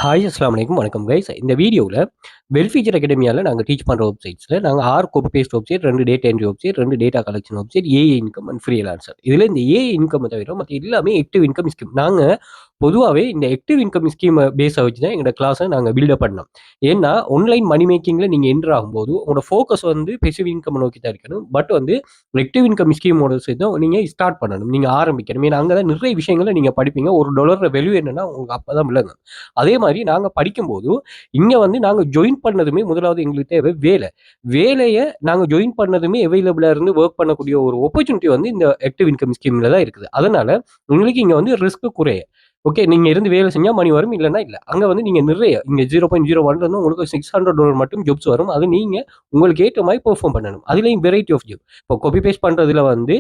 Hi அஸ்ஸலாமு அலைக்கும். வணக்கம் கைஸ். இந்த வீடியோல வெல்ஃபீச்சர் அகாடமியால நாங்க டீச் பண்ற வெப்சைட்ஸ்ல நாங்க 6 copy paste website, 2 data entry website, 2 data collection website, AI income and freelancer. இதுல இந்த ஏஐ இன்கம் தவிர மத்த எல்லாமே ஆக்டிவ் இன்கம் ஸ்கீம். நாங்க பொதுவாவே இந்த ஆக்டிவ் இன்கம் ஸ்கீம பேஸா வச்சு தான் எங்களோட கிளாஸ நாங்க பில்டப் பண்ணோம். ஏன்னா, ஆன்லைன் மணி மேக்கிங்ல நீங்க என்டர் ஆகும்போது உங்களோட ஃபோக்கஸ் வந்து பேசிவ் இன்கம் நோக்கி தான் இருக்கணும். பட் வந்து ஆக்டிவ் இன்கம் ஸ்கீமோட சேர்த்து நீங்க ஸ்டார்ட் பண்ணணும். நீங்க ஆரம்பிக்கணும். ஏன்னா, அங்க தான் நிறைய விஷயங்கள நீங்க படிப்பீங்க. $1 வேல்யூ என்னன்னா உங்களுக்கு அப்பதான் விளங்கும். அதே மாதிரி நாங்க படிக்கும்போது இங்க வந்து நாங்க ஜாயின் பண்ணதுமே முதலாவது எங்களுக்கு தேவை வேலை. வேலைய நாங்க ஜாயின் பண்ணதுமே அவைலபிளா இருந்து ஒர்க் பண்ணக்கூடிய ஒரு ஆப்பர்ச்சுனிட்டி வந்து இந்த ஆக்டிவ் இன்கம் ஸ்கீம்ல தான் இருக்குது. அதனால உங்களுக்கு இங்க வந்து ரிஸ்க் குறைய. ஓகே. நீங்க இருந்து வேலை செஞ்சா மணி வரும். இல்லன்னா இல்ல. அங்க வந்து நீங்க நிறைய இங்க 0.01 இருந்து உங்களுக்கு $600 மட்டும் ஜாப்ஸ் வரும். அது நீங்க உங்களுக்கு ஏற்ற மாதிரி பெர்ஃபார்ம் பண்ணணும். அதுலயும் வெரைட்டி ஆஃப் ஜாப். இப்போ காப்பி பேஸ்ட் பண்றதுல வந்து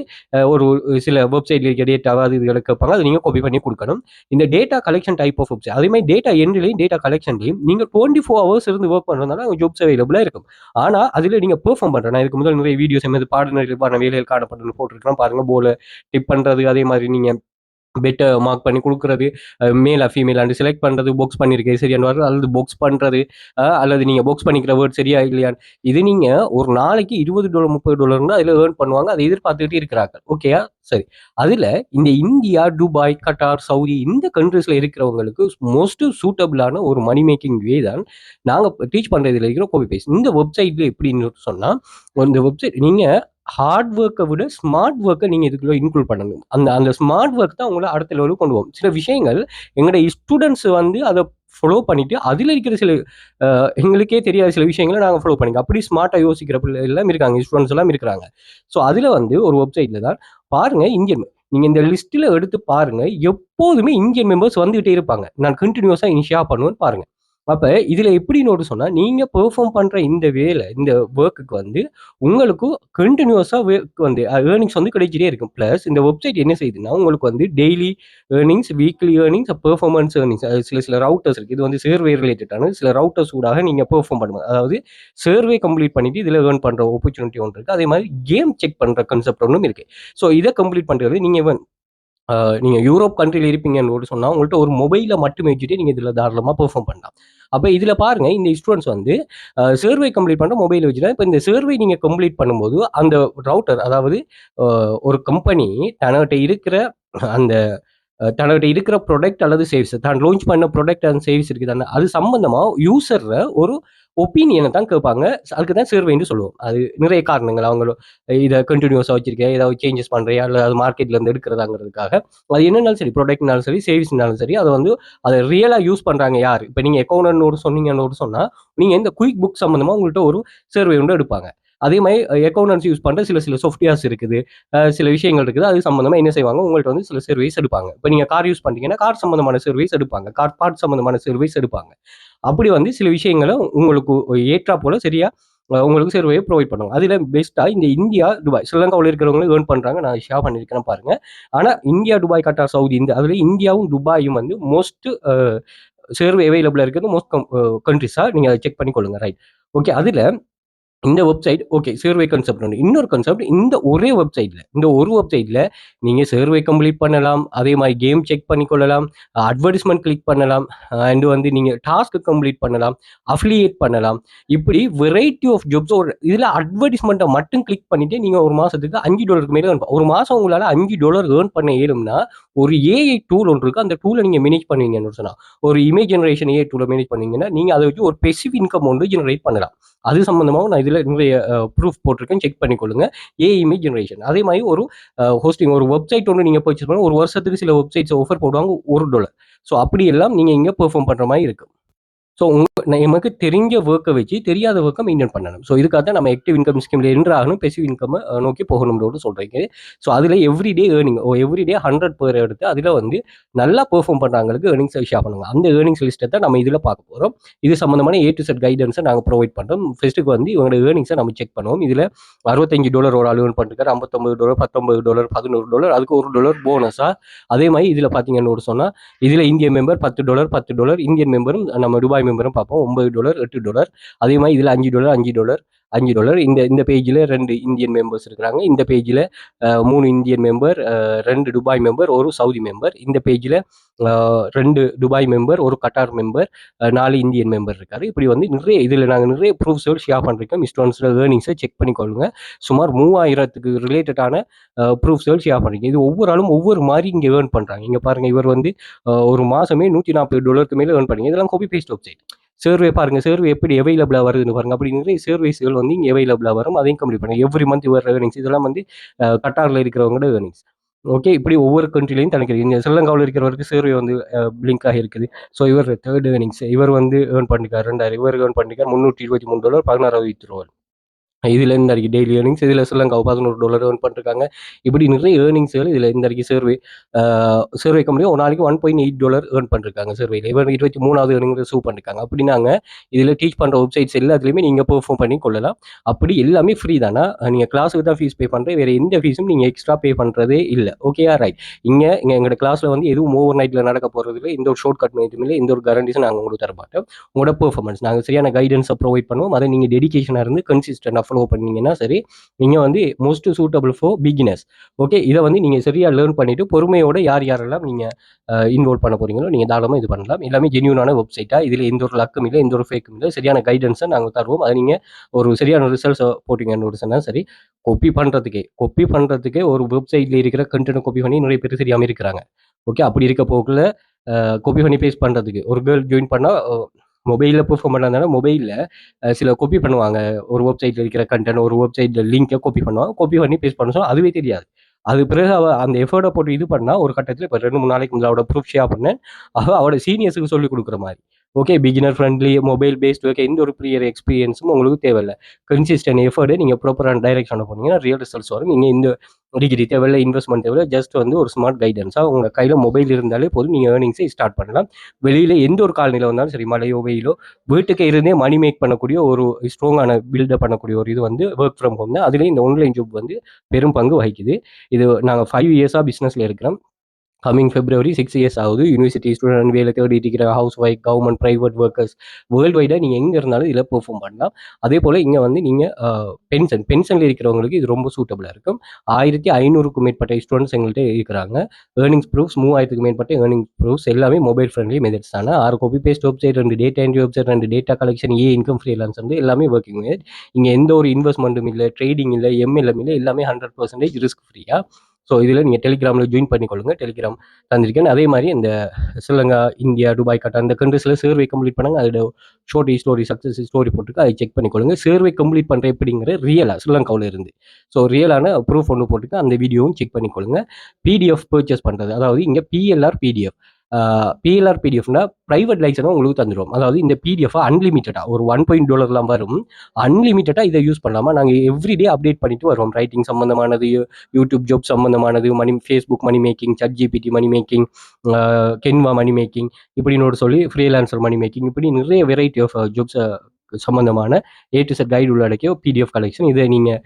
ஒரு சில வெப்சைட்ல இருக்க டேட்டா அது இதுகளை கேட்பாங்க. அதை நீங்க காப்பி பண்ணி கொடுக்கணும். இந்த data collection type of website. அதே மாதிரி டேட்டா என்ட்ரிலையும் டேட்டா கலெக்ஷன்லையும் நீங்க 24 ஹவர்ஸ் இருந்து ஒர்க் பண்றதுனால ஜாப்ஸ் அவைலபிளா இருக்கும். ஆனா அதுல நீங்க பெர்ஃபார்ம் பண்றேன். நான் இதுக்கு முதல் நிறைய வீடியோஸ் பாடநெறிக்கான வேலைகள் காணப்பட்டு போட்டுருக்கேன் பாருங்க. போல டிப் பண்றது, அதே மாதிரி நீங்க பெட்ட மார்க் பண்ணி கொடுக்குறது, மேலா ஃபீமேலான்னு செலக்ட் பண்றது, பாக்ஸ் பண்ணியிருக்கேன் சரியானு வரும், அல்லது பாக்ஸ் பண்றது, அல்லது நீங்க பாக்ஸ் பண்ணிக்கிற வேர்ட் சரியா இல்லையா. இது நீங்க ஒரு நாளைக்கு $20 $30 அதுல ஏர்ன் பண்ணுவாங்க. அதை எதிர்பார்த்துக்கிட்டு இருக்கிறாங்க. ஓகேயா? சரி. அதுல இந்த இந்தியா, துபாய், கட்டார், சவுதி இந்த கண்ட்ரீஸ்ல இருக்கிறவங்களுக்கு மோஸ்ட் சூட்டபிளான ஒரு மணி மேக்கிங் வே தான் நாங்க டீச் பண்றதுல இருக்கிற காப்பி பேஸ்ட். இந்த வெப்சைட்ல எப்படின்னு சொன்னா, இந்த வெப்சைட் நீங்க ஹார்ட் ஒர்க்கை விட ஸ்மார்ட் ஒர்க்கை நீங்க இதுக்குள்ள இன்க்ளூட் பண்ணணும். அந்த அந்த ஸ்மார்ட் ஒர்க் தான் உங்களை அடுத்த லெவலுக்கு கொண்டு போகும். சில விஷயங்கள் எங்களுடைய ஸ்டூடெண்ட்ஸ் வந்து அதை ஃபாலோ பண்ணிட்டு அதுல இருக்கிற சில எங்களுக்கே தெரியாத சில விஷயங்களை நாங்க ஃபாலோ பண்ணிக்க அப்படி ஸ்மார்ட்டா யோசிக்கிற பிள்ளை எல்லாம் இருக்காங்க, ஸ்டூடெண்ட்ஸ் எல்லாம் இருக்கிறாங்க. ஸோ அதுல வந்து ஒரு வெப்சைட்ல தான் பாருங்க இந்தியன். நீங்க இந்த லிஸ்ட்ல எடுத்து பாருங்க, எப்போதுமே இந்தியன் மெம்பர்ஸ் வந்துகிட்டே இருப்பாங்க. நான் கண்டினியூஸா ஷேர் பண்ணுவேன் பாருங்க. அப்ப இதுல எப்படின்னு சொன்னா, நீங்க பெர்ஃபார்ம் பண்ற இந்த வேலை, இந்த ஒர்க்குக்கு வந்து உங்களுக்கு கண்டினியூஸா வந்து ஏர்னிங்ஸ் வந்து கிடைச்சிட்டே இருக்கும். பிளஸ் இந்த வெப்சைட் என்ன செய்யுதுன்னா, உங்களுக்கு வந்து daily earnings, weekly earnings, performance earnings, சில சில ரவுட்டர்ஸ் இருக்கு. இது வந்து சர்வே ரிலேட்டடான சில ரவுட்டர்ஸ் ஊடாக நீங்க பெர்ஃபார்ம் பண்ணுங்க. அதாவது சர்வே கம்ப்ளீட் பண்ணிட்டு இதுல ஏர்ன் பண்ற ஆப்பர்ச்சுனிட்டி ஒன்று இருக்கு. அதே மாதிரி கேம் செக் பண்ற கான்செப்ட் ஒன்றும் இருக்கு. ஸோ இதை கம்ப்ளீட் பண்றது நீங்க யூரோப் கண்ட்ரில இருப்பீங்கன்னு சொன்னா உங்கள்ட்ட ஒரு மொபைல மட்டும் வச்சுட்டு நீங்க இதுல தாராளமா பெர்ஃபார்ம் பண்ணலாம். அப்ப இதுல பாருங்க, இந்த ஸ்டூடெண்ட்ஸ் வந்து சர்வே கம்ப்ளீட் பண்ண மொபைல் வச்சுதான். இப்ப இந்த சர்வே நீங்க கம்ப்ளீட் பண்ணும்போது அந்த ரவுட்டர், அதாவது ஒரு கம்பெனி தன்கிட்ட இருக்கிற அந்த தன்கிட்ட இருக்கிற ப்ராடக்ட் அல்லது சர்வீஸ், தான் லான்ச் பண்ண ப்ராடக்ட் அண்ட் சர்வீஸ் இருக்குது, அது சம்பந்தமா யூசர்ல ஒரு ஒப்பீனியனை தான் கேட்பாங்க. அதுக்கு தான் சர்வேன்னு சொல்லுவோம். அது நிறைய காரணங்கள். அவங்க இதை கண்டினியூஸாக வச்சிருக்கேன், ஏதாவது சேஞ்சஸ் பண்ணுறியா, இல்லை அது மார்க்கெட்ல இருந்து எடுக்கிறதாங்கிறதுக்காக. அது என்னன்னாலும் சரி, ப்ராடக்ட்னாலும் சரி, சர்வீஸ்னாலும் சரி, அதை வந்து அதை ரியலாக யூஸ் பண்ணுறாங்க யார். இப்போ நீங்கள் அக்கௌண்ட் ஒரு சொன்னீங்கன்னு சொன்னால், நீங்கள் இந்த குயிக் புக் சம்மந்தமாக உங்கள்கிட்ட ஒரு சர்வே ஒன்று எடுப்பாங்க. அதே மாதிரி அக்கௌண்டன்ஸ் யூஸ் பண்ணுற சில சில சாஃப்ட்வேர்ஸ் இருக்குது, சில விஷயங்கள் இருக்குது. அது சம்மந்தமாக என்ன செய்வாங்க, உங்கள்கிட்ட வந்து சில சர்வீஸ் எடுப்பாங்க. இப்போ நீங்கள் கார் யூஸ் பண்ணுறீங்கன்னா கார் சம்மந்தமான சர்வீஸ் எடுப்பாங்க, கார் பார்ட் சம்மந்தமான சர்வீஸ் எடுப்பாங்க. அப்படி வந்து சில விஷயங்களை உங்களுக்கு ஏற்றா போல சரியா உங்களுக்கு சர்வே ப்ரொவைட் பண்ணுவாங்க. அதுல பெஸ்ட்டா இந்த இந்தியா, துபாய், ஸ்ரீலங்காவில் இருக்கிறவங்களும் ஏர்ன் பண்றாங்க. நான் ஷேர் பண்ணியிருக்கேன் பாருங்க. ஆனா இந்தியா, துபாய், கட்டார், சவுதி இந்த அதுல இந்தியாவும் துபாயும் வந்து மோஸ்ட் சர்வே அவைலபிளா இருக்கிறது மோஸ்ட் கண்ட்ரிஸா நீங்க செக் பண்ணி கொள்ளுங்க. ரைட். ஓகே. அதுல இந்த வெப்சைட் ஓகே, சர்வே கான்செப்ட் ஒன்று. இன்னொரு கான்செப்ட், இந்த ஒரே வெப்சைட்ல, இந்த ஒரு வெப்சைட்ல நீங்க சர்வே கம்ப்ளீட் பண்ணலாம். அதே மாதிரி கேம் செக் பண்ணிக்கொள்ளலாம், அட்வர்டைஸ்மெண்ட் கிளிக் பண்ணலாம், அண்ட் வந்து நீங்க டாஸ்க் கம்ப்ளீட் பண்ணலாம், அஃபிலியேட் பண்ணலாம். இப்படி வெரைட்டி ஆஃப் ஜாப்ஸ். ஒரு இதுல அட்வர்டைஸ்மெண்ட்டை மட்டும் கிளிக் பண்ணிட்டு நீங்க ஒரு மாசத்துக்கு $5 மேலே ஒரு மாசம் உங்களால $5 ஏர்ன் பண்ண இயலும்னா, ஒரு ஏஐ டூல் ஒன்று இருக்கு. அந்த டூலை நீங்க மேனேஜ் பண்ணுவீங்கன்னு சொன்னா, ஒரு இமேஜ் ஜெனரேஷன் ஏஐ டூலை மேனேஜ் பண்ணீங்கன்னா நீங்க அதை வச்சு ஒரு பெசிவ் இன்கம் ஒன்று ஜெனரேட் பண்ணலாம். அது சம்பந்தமாகவும் நான் இதுல நிறைய ப்ரூஃப் போட்டிருக்கேன், செக் பண்ணிக்கொள்ளுங்க. AI image generation. அதே மாதிரி ஒரு ஹோஸ்டிங், ஒரு வெப்சைட் ஒன்று நீங்க பர்ச்சேஸ் பண்ண ஒரு வருஷத்துக்கு சில வெப்சைட்ஸ் ஆஃபர் போடுவாங்க $1. ஸோ அப்படி எல்லாம் நீங்க இங்க பெர்ஃபார்ம் பண்ற மாதிரி இருக்கு. ஸோ நமக்கு தெரிஞ்ச ஒர்க்கை வச்சு தெரியாத ஒர்க்கை மெயின்டைன் பண்ணணும். ஸோ இதுக்காக தான் நம்ம ஆக்டிவ் இன்கம் ஸ்கீம்ல என்ட்ரு ஆகணும், பெசிவ் இன்கம் நோக்கி போகணும்னு சொல்றீங்க. ஸோ அதுல எவ்ரிடே ஏர்னிங், எவ்ரிடே 100 பேர் எடுத்து அதுல வந்து நல்லா பெர்ஃபார்ம் பண்றவங்களுக்கு ஏர்னிங்ஸ் ஷேர் பண்ணுங்க. அந்த ஏர்னிங்ஸ் லிஸ்ட்டை தான் நம்ம இதுல பார்க்க போறோம். இது சம்பந்தமான A to Z கைடன்ஸை நாங்கள் ப்ரொவைட் பண்றோம். ஃபர்ஸ்ட்டுக்கு வந்து இவங்களோட ஏர்னிங்ஸை நம்ம செக் பண்ணுவோம். இதுல $65 ஒரு ஆள் ஏர்ன் பண்ணிருக்காரு, $59, $19, $11, அதுக்கு $1 போனஸா. அதே மாதிரி இதுல பாத்தீங்கன்னு சொன்னா, இதுல இந்திய மெம்பர் $10, $10, இந்தியன் மெம்பரும் நம்ம துபாய் மெம்பரும் பார்ப்போம் $9, $8. அதே மாதிரி இதுல $5, $5, $5. இந்த பேஜில் 2 இந்தியன் மெம்பர்ஸ் இருக்கிறாங்க. இந்த பேஜில் 3 இந்தியன் மெம்பர், 2 துபாய் மெம்பர், ஒரு சவுதி மெம்பர். இந்த பேஜில் 2 துபாய் மெம்பர், ஒரு கட்டார் மெம்பர், 4 இந்தியன் மெம்பர் இருக்காரு. இப்படி வந்து நிறைய இதில் நாங்கள் நிறைய ப்ரூஃப்ஸ்கள் ஷேர் பண்ணிருக்கோம். ஸ்டூடெண்ட்ஸில் ஏர்னிங்ஸை செக் பண்ணிக்கொள்ளுங்க. சுமார் 3000க்கு ரிலேட்டடான ப்ரூஃப்ஸ்கள் ஷேர் பண்ணிருக்கேன். இது ஒவ்வொரு ஆளும் ஒவ்வொரு மாதிரி இங்கே ஏர்ன் பண்ணுறாங்க. இங்கே பாருங்க, இவர் வந்து ஒரு மாதமே $140 மேலே ஏர்ன் பண்ணுங்க. இதெல்லாம் காப்பி பேஸ்ட் வெப்சைட். சர்வே பாருங்க, சர்வே எப்படி அவைலபிளாக வருதுன்னு பாருங்க. அப்படி நிறைய சர்வேஸ்கள் வந்து இங்கே அவைலபிளாக வரும். அதையும் கம்ப்ளீட் பண்ணுங்க. எவ்ரி மந்த் வர ஏர்னிங்ஸ் இதெல்லாம் வந்து கட்டாரில் இருக்கிறவங்களோட ஏர்னிங்ஸ். ஓகே, இப்படி ஒவ்வொரு கண்ட்ரிலையும் தனிக்கிறது. இந்த ஸ்ரீலங்காவில் இருக்கிறவருக்கு சர்வே வந்து லிங்க் ஆகிருக்குது. ஸோ இவர் தேர்ட் ஏர்னிங்ஸ் இவர் வந்து ஏர்ன் பண்ணிருக்காரு 2000. இவர் ஏர்ன் பண்ணிருக்காரு $323, 16 ரூபா. இதில் இந்த அறிக்கை டெய்லி ஏர்னிங்ஸ் இதில் ஸ்ரீலங்கா $11 ஏர்ன் பண்ணிருக்காங்க. இப்படி நிறைய ஏர்னிங்ஸ்கள் இதில் இந்த அறிக்கை சர்வே கம்பெனி ஒரு நாளைக்கு $1.8 ஏர்ன் பண்ணிருக்காங்க சர்வேல. இவர் 23வது ஏர்னிங் ரிசீவ் பண்ணிருக்காங்க. அப்படின்னாங்க இதில் டீச் பண்ணுற வெப்சைட்ஸ் எல்லாத்துலேயுமே நீங்கள் பெர்ஃபார்ம் பண்ணி கொள்ளலாம். அப்படி எல்லாமே ஃப்ரீ தானா? நீங்கள் கிளாஸுக்கு தான் ஃபீஸ் பே பண்ணுறது, வேறு எந்த ஃபீஸும் நீங்கள் எக்ஸ்ட்ரா பே பண்ணுறதே இல்லை. ஓகேயா, ரைட். இங்கே எங்களோட கிளாஸில் வந்து எதுவும் ஓவர் நைட்டில் நடக்க போகிறது இல்லை. எந்த ஒரு ஷார்ட் கட் எதுவும் இல்லை. எந்த ஒரு கேரண்டிஸும் நாங்கள் உங்களுக்கு தர மாட்டோம். உங்களோட பெர்ஃபார்மன்ஸ் நாங்கள் சரியான கைடன்ஸை ப்ரொவைட் பண்ணுவோம். அதை நீங்கள் டெடிகேஷனாக இருந்து கன்சிஸ்டண்டாக ஃபாலோ பண்ணீங்கன்னா சரி, நீங்கள் வந்து most suitable for beginners. Okay, இதை வந்து நீங்கள் சரியாக லேர்ன் பண்ணிவிட்டு பொறுமையோட யாரெல்லாம் நீங்கள் இன்வால்வ் பண்ண போகிறீங்களோ நீங்கள் தாராளமாக இது பண்ணலாம். எல்லாமே ஜென்யூனான வெப்சைட்டாக, இதில் எந்த ஒரு லக்கும் இல்லை, எந்த ஒரு ஃபேக்கும் இல்லை. சரியான கைடன்ஸை நாங்கள் தருவோம். அதை நீங்கள் ஒரு சரியான ரிசல்ட்ஸை போட்டிங்கன்னு சொன்னால் சரி, கொப்பி பண்ணுறதுக்கே ஒரு வெப்சைட்டில் இருக்கிற கண்டென்ட் கொப்பி பண்ணி நிறைய பேர் தெரியாமல் இருக்கிறாங்க. ஓகே, அப்படி இருக்க போக்கில் கொப்பி பண்ணி பேஸ்ட் பண்ணுறதுக்கு ஒரு கேர்ள் ஜாயின் பண்ணால் மொபைலில் பெர்ஃபார்ம் பண்ணாதானே மொபைலில் சில காப்பி பண்ணுவாங்க. ஒரு வெப்சைட்டில் இருக்கிற கண்டென்ட் ஒரு வெப்சைட்டில் லிங்கை காப்பி பண்ணுவாங்க. காப்பி பண்ணி பேஸ்ட் பண்ண சொன்னால் அதுவே தெரியாது. அது பிறகு அந்த எஃபர்ட்டை போட்டு இது பண்ணால் ஒரு கட்டத்தில் இப்போ 2-3 நாளைக்கு முதல்ல அவட ப்ரூஃப் ஷேர் பண்ணேன். அவட சீனியர்ஸுக்கு சொல்லிக் கொடுக்குற மாதிரி. Okay, beginner friendly mobile based okay, எந்த ஒரு ப்ரியர் எக்ஸ்பீரியன்ஸும் உங்களுக்கு தேவையில்லை. கன்சிஸ்டன்ட் எஃபர்ட்டு நீங்கள் ப்ராப்பரான டைரக்ஷனில் போனீங்கன்னா ரியல் ரிசல்ட்ஸ் வரும். நீங்கள் இந்த டிகிரி தேவையில்லை, இன்வெஸ்ட்மெண்ட் தேவையில்லை, ஜஸ்ட் வந்து ஒரு ஸ்மார்ட் கைடன்ஸாக உங்கள் கையில் மொபைல் இருந்தாலே போதும், நீங்கள் ஏர்னிங்ஸை ஸ்டார்ட் பண்ணலாம். வெளியில் எந்த ஒரு காலநிலை வந்தாலும் சரி, மழையோ வெயிலோ, வீட்டுக்கு இருந்தே மணி மேக் பண்ணக்கூடிய ஒரு ஸ்ட்ராங்கான பில்டப் பண்ணக்கூடிய ஒரு இது வந்து ஒர்க் ஃப்ரம் ஹோம் தான். அதுலேயும் இந்த ஆன்லைன் ஜாப் வந்து பெரும் பங்கு வகிக்குது. இது நாங்கள் 5 இயர்ஸாக பிஸ்னஸில் இருக்கிறோம். கம்மிங் February 6 இயர்ஸ் ஆகுது. யூனிவர்சிட்டி ஸ்டூடெண்ட், வேலை தேடிட்டு இருக்கிற house wife, government, private workers, world வைடாக நீங்கள் எங்கே இருந்தாலும் இதில் பெர்ஃபார்ம் பண்ணலாம். அதே போல் இங்கே வந்து நீங்கள் பென்ஷனில் இருக்கிறவங்களுக்கு இது ரொம்ப சூட்டபுளாக இருக்கும். 1500க்கும் மேற்பட்ட ஸ்டூடெண்ட்ஸ் எங்கள்கிட்ட இருக்கிறாங்க. ஏர்னிங்ஸ் ப்ரூஃப்ஸ் 3000க்கு மேற்பட்ட ஏர்னிங் ப்ரூஃப்ஸ் எல்லாமே மொபைல் ஃப்ரெண்ட்லி மெத்தட்ஸ் தானே. 6 copy paste website, 2 data entry website, 2 data collection, income freelance வந்து எல்லாமே ஒர்க்கிங் மெத்தட். இங்கே எந்த ஒரு இன்வெஸ்ட்மெண்ட்டும் இல்லை, ட்ரேடிங் இல்லை, எம்எல்எம் இல்லை, எல்லாமே 100% ரிஸ்க் ஃப்ரீயாக. ஸோ இதில் நீங்கள் டெலிகிராமில் ஜாயின் பண்ணிக்கொள்ளுங்க. டெலிகிராம் தந்திருக்கேன். அதே மாதிரி இந்த ஸ்ரீலங்கா, இந்தியா, துபாய், கட்டார் அந்த கண்ட்ரீஸில் சர்வே கம்ப்ளீட் பண்ணாங்க. அதோட ஷார்ட் ஸ்டோரி, சக்ஸஸ் ஸ்டோரி போட்டுருக்கு. அதை செக் பண்ணிக்கொள்ளுங்க. சர்வே கம்ப்ளீட் பண்ணுற எப்படிங்கிற ரியலாக ஸ்ரீலங்காவில் இருந்து ஸோ ரியலான ப்ரூஃப் ஒன்று போட்டுருக்கு. அந்த வீடியோவும் செக் பண்ணிக்கொள்ளுங்க. பிடிஎஃப் பர்ச்சேஸ் பண்ணுறது, அதாவது இங்கே பிஎல்ஆர் பிடிஎஃப்னா ப்ரைவேட் லைசன்ஸும் உங்களுக்கு தந்துடும். அதாவது இந்த பிடிஎஃப் அன்லிமிட்டடாக ஒரு $1 வரும். அன்லிமிட்டடாக இதை யூஸ் பண்ணலாமா? நாங்கள் எவ்ரிடே அப்டேட் பண்ணிட்டு வருவோம். ரைட்டிங் சம்மந்தமானது, யூடியூப் ஜாப் சம்மந்தமானது, Facebook money making, ChatGPT money making, Canva money making, இப்படின்னு சொல்லி ஃப்ரீலான்சர் மணி மேக்கிங், இப்படி நிறைய வெரைட்டி ஆஃப் ஜாப்ஸ் சம்மந்தமான A to Z கைடு உள்ளடக்கிய பிடிஎஃப் கலெக்ஷன். இதை நீங்கள்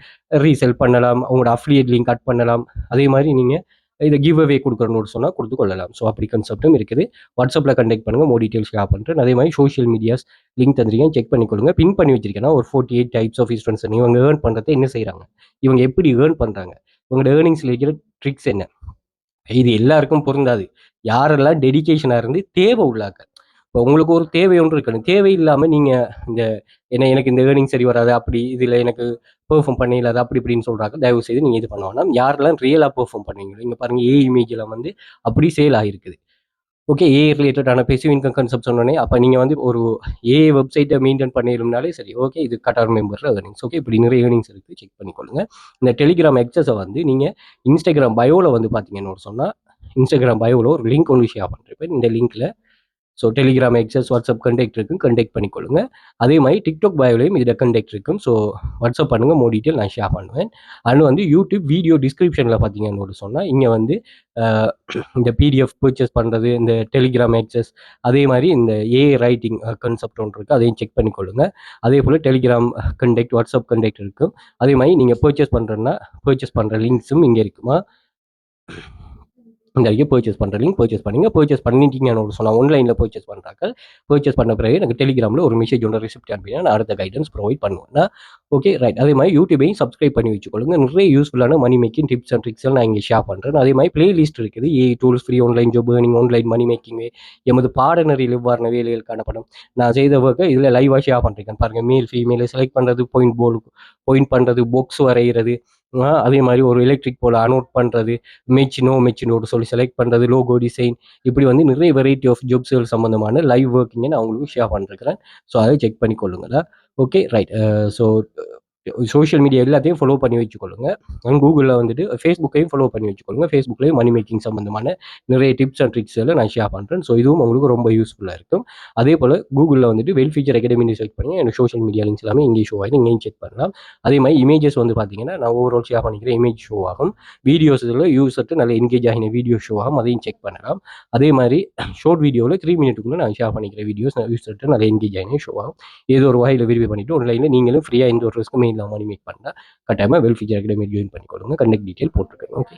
ரீசெல் பண்ணலாம், உங்களோட அஃபிலியேட் லிங்க் கட் பண்ணலாம். அதே மாதிரி நீங்கள் இதை கிவ் அவே கொடுக்குறோன்னு சொன்னால் கொடுத்து கொள்ளலாம். ஸோ அப்படி கன்செப்டும் இருக்குது. வாட்ஸ்அப்பில் கண்டெக்ட் பண்ணுங்கள், மோர் டீட்டெயில்ஸ் ஷேர் பண்ணுறேன். அதே மாதிரி சோஷியல் மீடியாஸ் லிங்க் தந்திருக்கேன், செக் பண்ணிக்கொள்ளுங்க. பின் பண்ணி வச்சிருக்கேன்னா ஒரு 48 டைப்ஸ் ஆஃப் ஸ்டூடெண்ட்ஸ் இவங்க ஏர்ன் பண்ணுறதை என்ன செய்கிறாங்க, இவங்க எப்படி ஏர்ன் பண்ணுறாங்க, இவங்களோட ஏர்னிங்ஸில் இருக்கிற ட்ரிக்ஸ் என்ன, இது எல்லாருக்கும் பொருந்தாது. யாரெல்லாம் டெடிகேஷனாக இருந்து தேவை உள்ளாக்க. இப்போ உங்களுக்கு ஒரு தேவை ஒன்று இருக்கணும். தேவை இல்லாமல் நீங்கள் இந்த எனக்கு இந்த ஏர்னிங் சரி வராது, அப்படி இதில் எனக்கு பெர்ஃபார்ம் பண்ணிடலாது, அப்படி இப்படின்னு சொல்கிறாங்க. தயவு செய்து நீங்கள் இது பண்ண வேணாம். யாரெல்லாம் ரியலாக பெர்ஃபார்ம் பண்ணுவீங்களோ, இங்கே பாருங்கள், இமேஜில் வந்து அப்படி சேல் ஆகிருக்குது. ஓகே, ரிலேட்டடான பேசிவ் இன்கம் கான்செப்ட் சொன்னோன்னே, அப்போ நீங்கள் வந்து ஒரு வெப்சைட்டை மெயின்டைன் பண்ணிடணும்னாலே சரி. ஓகே, இது கட்டார் மெம்பர் ஏர்னிங்ஸ். ஓகே, இப்படி நிறைய ஏர்னிங்ஸ் இருக்குது, செக் பண்ணிக்கொள்ளுங்க. இந்த டெலிகிராம் எக்ஸஸை வந்து நீங்கள் இன்ஸ்டாகிராம் பயோவில் வந்து பார்த்தீங்கன்னு சொன்னால், இன்ஸ்டாகிராம் பயோவில் ஒரு லிங்க் ஒன்று ஷேர் பண்ணுறேன். இந்த லிங்க்கில் so Telegram access, WhatsApp contact இருக்கும், கண்டெக்ட் பண்ணிக்கொள்ளுங்க. அதே மாதிரி டிக்டாக் பயோலையும் இதில் கண்டெக்ட் இருக்கும். ஸோ வாட்ஸ்அப் பண்ணுங்கள், மோர் டீட்டெயில் நான் ஷேர் பண்ணுவேன். அது வந்து யூடியூப் வீடியோ டிஸ்கிரிப்ஷனில் பார்த்தீங்கன்னு சொன்னால், இங்கே வந்து இந்த பிடிஎஃப் பர்ச்சேஸ் பண்ணுறது, இந்த டெலிகிராம் எக்ஸஸ், அதே மாதிரி இந்த ரைட்டிங் கான்செப்ட் ஒன்று இருக்குது, அதையும் செக் பண்ணிக்கொள்ளுங்க. அதே போல் டெலிகிராம் கண்டெக்ட், வாட்ஸ்அப் கண்டெக்ட் இருக்கும். அதே மாதிரி நீங்கள் பர்ச்சேஸ் பண்ணுறதுனா பர்ச்சேஸ் பண்ணுற லிங்க்ஸும் இங்கே இருக்குமா. இந்த வரைக்கும் பர்ச்சேஸ் பண்ணுற லிங்க் பர்ச்சேஸ் பண்ணுங்க. பர்ச்சேஸ் பண்ணிட்டீங்கன்னு சொன்னால் ஆன்லைனில் பர்ச்சேஸ் பண்ணுறாங்க. பர்ச்சேஸ் பண்ண பிறகு எனக்கு டெலிகிராமில் ஒரு மெசேஜ் ஒன்று ரிசிப்ட் அனுப்பினா நான் அடுத்த கைடன்ஸ் ப்ரொவைட் பண்ணுவேன். Okay right. அதே மாதிரி யூடியூபையும் சப்ஸ்கிரைப் பண்ணி வச்சுக்கொள்ளுங்க. நிறைய யூஸ்ஃபுல்லான money making tips and tricks நான் இங்கே ஷேர் பண்ணுறேன். அதே மாதிரி பிளேலிஸ்ட் இருக்குது. Tools, free online job earning, online money making, எமது பாடநெறியில் இவ்வாறான வேலைகளுக்கான படம் நான் செய்த ஒர்க்கை இதில் லைவாக ஷேர் பண்ணுறேன் பாருங்கள். மேல் ஃபீமேலை செலக்ட் பண்ணுறது, பாயிண்ட் பண்ணுறது, பாக்ஸ் வரைகிறது, அதே மாதிரி ஒரு எலக்ட்ரிக் போல அனோட் பண்ணுறது, மெச் நோடு சொல்லி செலக்ட் பண்ணுறது, லோகோ டிசைன், இப்படி வந்து நிறைய வெரைட்டி ஆஃப் ஜாப்ஸ்கள் சம்மந்தமான லைவ் ஒர்க்கிங்கை நான் உங்களுக்கு ஷேர் பண்ணிருக்கிறேன். ஸோ அதை செக் பண்ணி கொள்ளுங்களா. Okay right. So social media எல்லாத்தையும் ஃபாலோ பண்ணி வச்சுக்கொள்ளுங்க. கூகுளில் வந்துட்டு ஃபேஸ்புக்கையும் ஃபாலோ பண்ணி வச்சுக்கொள்ளுங்க. ஃபேஸ்புக்லேயும் மணி மேக்கிங் சம்மந்தமான நிறைய டிப்ஸ் அண்ட் ட்ரிக்ஸ் எல்லாம் நான் ஷேர் பண்ணுறேன். ஸோ இதுவும் உங்களுக்கு ரொம்ப யூஸ்ஃபுல்லாக இருக்கும். அதே போல் கூகுளில் வந்துட்டு வெல் ஃபியூச்சர் அகாடமின்னு சர்ச் பண்ணி எனக்கு சோஷியல் மீடியா லிங்க்ஸ் எல்லாமே இங்கேயும் ஷோ ஆகும். இங்கேயும் செக் பண்ணலாம். அதே மாதிரி இமேஜஸ் வந்து பார்த்தீங்கன்னா நான் ஓவரால் ஷேர் பண்ணிக்கிற இமேஜ் ஷோ ஆகும். வீடியோஸ் இதில் யூஸர்ட்டு நல்ல என்கேஜ் ஆகின வீடியோ ஷோ ஆகும். அதையும் செக் பண்ணலாம். அதே மாதிரி ஷார்ட் வீடியோவில் 3 மினிட்டுக்குள்ளே நான் ஷேர் பண்ணிக்கிற வீடியோஸ் யூஸர்ட்டு நல்ல என்கேஜ் ஆகின ஷோ ஆகும். ஏதோ ஒரு வகையில் விரிவு பண்ணிவிட்டு ஆன்லைனில் நீங்களும் ஃப்ரீயாக எந்த ஒரு ரிஸ்க்குமே இல்லாமல் மணி மேக் பண்ணால் கட்டாயமாக வெல் ஃபியூச்சர் அகாடமி ஜாயின் பண்ணிக்கொள்ளுங்க. கண்டக்ட் டீட்டெயில் போட்டிருக்கேன். ஓகே.